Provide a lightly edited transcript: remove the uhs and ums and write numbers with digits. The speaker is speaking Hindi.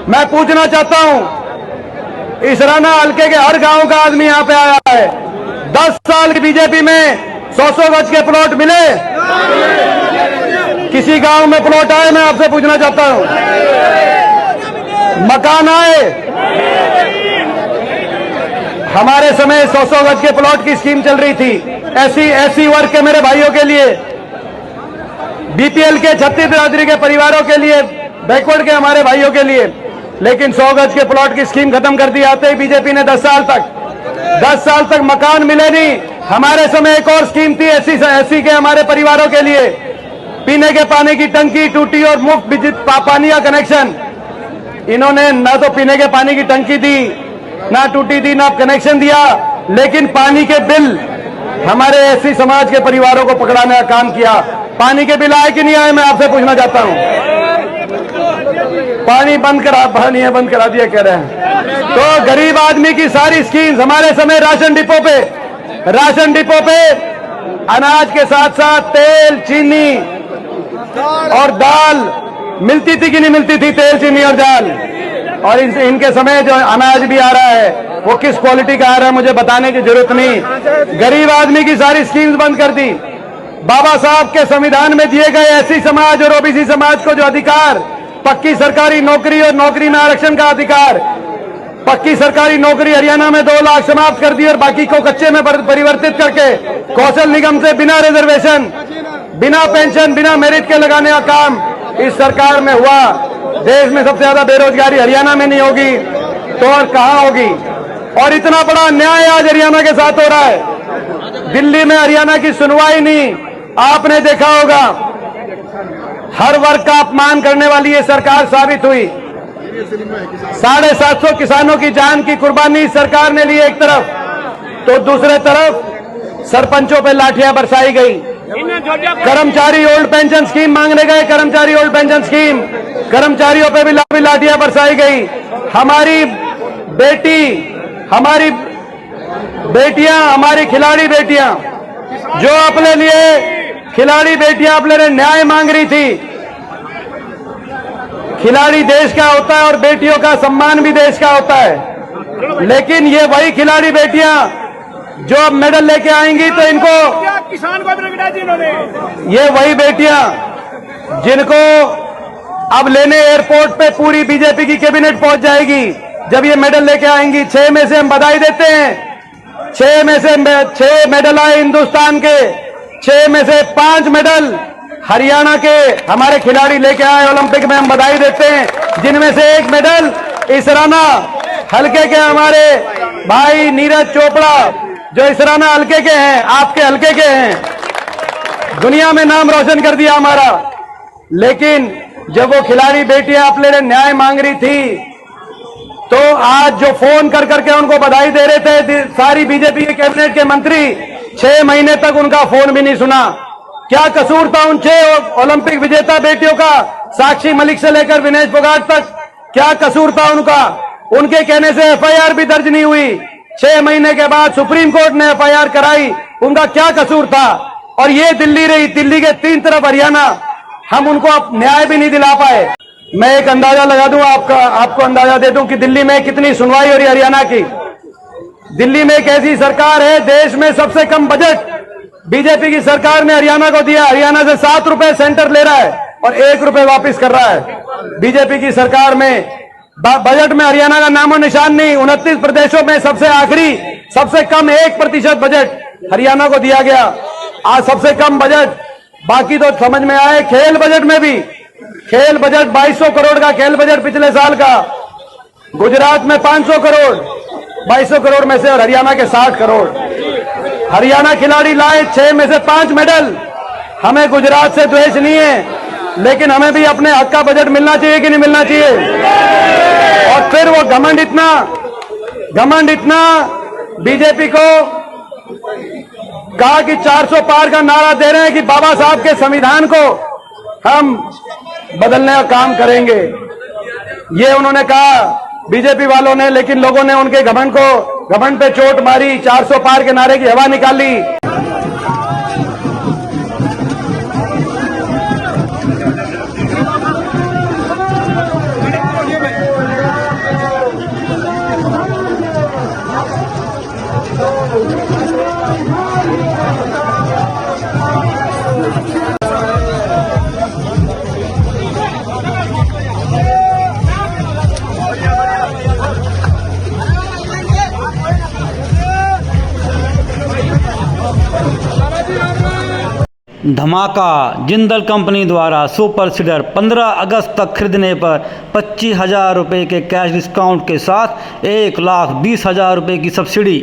मैं पूछना चाहता हूं, इसराना हल्के के हर गांव का आदमी यहां पे आया है। 10 साल की बीजेपी में 100-100 गज के प्लॉट मिले? किसी गांव में प्लॉट आए? मैं आपसे पूछना चाहता हूं, मकान आए? हमारे समय 100-100 गज के प्लॉट की स्कीम चल रही थी एससी वर्ग के मेरे भाइयों के लिए, बीपीएल के 36 बिरादरी के परिवारों के लिए, बैकवर्ड के हमारे भाइयों के लिए। लेकिन 100 गज के प्लॉट की स्कीम खत्म कर दी आते ही बीजेपी ने 10 साल तक मकान मिले नहीं। हमारे समय एक और स्कीम थी एससी के हमारे परिवारों के लिए, पीने के पानी की टंकी टूटी और मुफ्त पानी का कनेक्शन। इन्होंने ना तो पीने के पानी की टंकी दी, ना टूटी थी, ना कनेक्शन दिया, लेकिन पानी के बिल हमारे एससी समाज के परिवारों को पकड़ाने का काम किया। पानी के बिल आए कि नहीं आए? मैं आपसे पूछना चाहता हूं। पानी बंद करा दिया कह रहे हैं। तो गरीब आदमी की सारी स्कीम्स हमारे समय राशन डिपो पे अनाज के साथ साथ तेल, चीनी और दाल मिलती थी कि नहीं मिलती थी? तेल, चीनी और दाल। और इनके समय जो अनाज भी आ रहा है वो किस क्वालिटी का आ रहा है मुझे बताने की जरूरत नहीं। गरीब आदमी की सारी स्कीम्स बंद कर दी। बाबा साहब के संविधान में दिए गए एससी समाज और ओबीसी समाज को जो अधिकार, पक्की सरकारी नौकरी और नौकरी में आरक्षण का अधिकार, पक्की सरकारी नौकरी हरियाणा में 2 लाख समाप्त कर दी और बाकी को कच्चे में परिवर्तित करके कौशल निगम से बिना रिजर्वेशन, बिना पेंशन, बिना मेरिट के लगाने का काम इस सरकार में हुआ। देश में सबसे ज्यादा बेरोजगारी हरियाणा में नहीं होगी तो और कहां होगी? और इतना बड़ा अन्याय आज हरियाणा के साथ हो रहा है। दिल्ली में हरियाणा की सुनवाई नहीं। आपने देखा होगा हर वर्ग का अपमान करने वाली ये सरकार साबित हुई। 750 किसानों की जान की कुर्बानी सरकार ने ली एक तरफ, तो दूसरे तरफ सरपंचों पे लाठियां बरसाई गई। कर्मचारी ओल्ड पेंशन स्कीम मांगने गए, कर्मचारी ओल्ड पेंशन स्कीम, कर्मचारियों पे भी लाठियां बरसाई गई। हमारी बेटियां, हमारी खिलाड़ी बेटियां जो अपने लिए खिलाड़ी बेटियां अपने लिए न्याय मांग रही थी। खिलाड़ी देश का होता है और बेटियों का सम्मान भी देश का होता है, लेकिन ये वही खिलाड़ी बेटियां जो अब मेडल लेके आएंगी तो इनको किसान को इन्होंने, ये वही बेटियां जिनको अब लेने एयरपोर्ट पे पूरी बीजेपी की कैबिनेट पहुंच जाएगी जब ये मेडल लेके आएंगी। 6 में से हम बधाई देते हैं। 6 में से 6 मेडल आए हिंदुस्तान के, 6 में से 5 मेडल हरियाणा के हमारे खिलाड़ी लेके आए ओलंपिक में, हम बधाई देते हैं। जिनमें से 1 मेडल इसराना हल्के के हमारे भाई नीरज चोपड़ा जो इसराना हल्के के हैं, आपके हल्के के हैं, दुनिया में नाम रोशन कर दिया हमारा। लेकिन जब वो खिलाड़ी बेटियां अपने लिए न्याय मांग रही थी तो आज जो फोन कर करके उनको बधाई दे रहे थे सारी बीजेपी के कैबिनेट के मंत्री, 6 महीने तक उनका फोन भी नहीं सुना। क्या कसूर था उन 6 ओलंपिक विजेता बेटियों का, साक्षी मलिक से लेकर विनेश फोगाट तक? क्या कसूर था उनका? उनके कहने से एफआईआर भी दर्ज नहीं हुई। 6 महीने के बाद सुप्रीम कोर्ट ने एफआईआर कराई। उनका क्या कसूर था? और ये दिल्ली रही, दिल्ली के 3 तरफ हरियाणा, हम उनको न्याय भी नहीं दिला पाए। मैं एक अंदाजा लगा दूं, आपको अंदाजा दे दूं कि दिल्ली में कितनी सुनवाई हो रही है हरियाणा की। दिल्ली में एक ऐसी सरकार है, देश में सबसे कम बजट बीजेपी की सरकार ने हरियाणा को दिया। हरियाणा से 7 रुपए सेंटर ले रहा है और 1 रुपए वापिस कर रहा है। बीजेपी की सरकार में बजट में हरियाणा का नामो निशान नहीं। 29 प्रदेशों में सबसे आखिरी, सबसे कम 1% बजट हरियाणा को दिया गया। आज सबसे कम बजट, बाकी तो समझ में आए। खेल बजट में भी, खेल बजट 2200 करोड़ का खेल बजट पिछले साल का, गुजरात में 500 करोड़, 2200 करोड़ में से, और हरियाणा के 60 करोड़। हरियाणा खिलाड़ी लाए 6 में से 5 मेडल। हमें गुजरात से द्वेष नहीं है, लेकिन हमें भी अपने हक का बजट मिलना चाहिए कि नहीं मिलना चाहिए? और फिर वो घमंड इतना बीजेपी को कहा कि 400 पार का नारा दे रहे हैं कि बाबा साहब के संविधान को हम बदलने का काम करेंगे, ये उन्होंने कहा बीजेपी वालों ने। लेकिन लोगों ने उनके घमंड पे चोट मारी, 400 पार के नारे की हवा निकाली। धमाका। जिंदल कंपनी द्वारा सुपर सीडर 15 अगस्त तक खरीदने पर 25,000 रुपये के कैश डिस्काउंट के साथ 1,20,000 रुपये की सब्सिडी।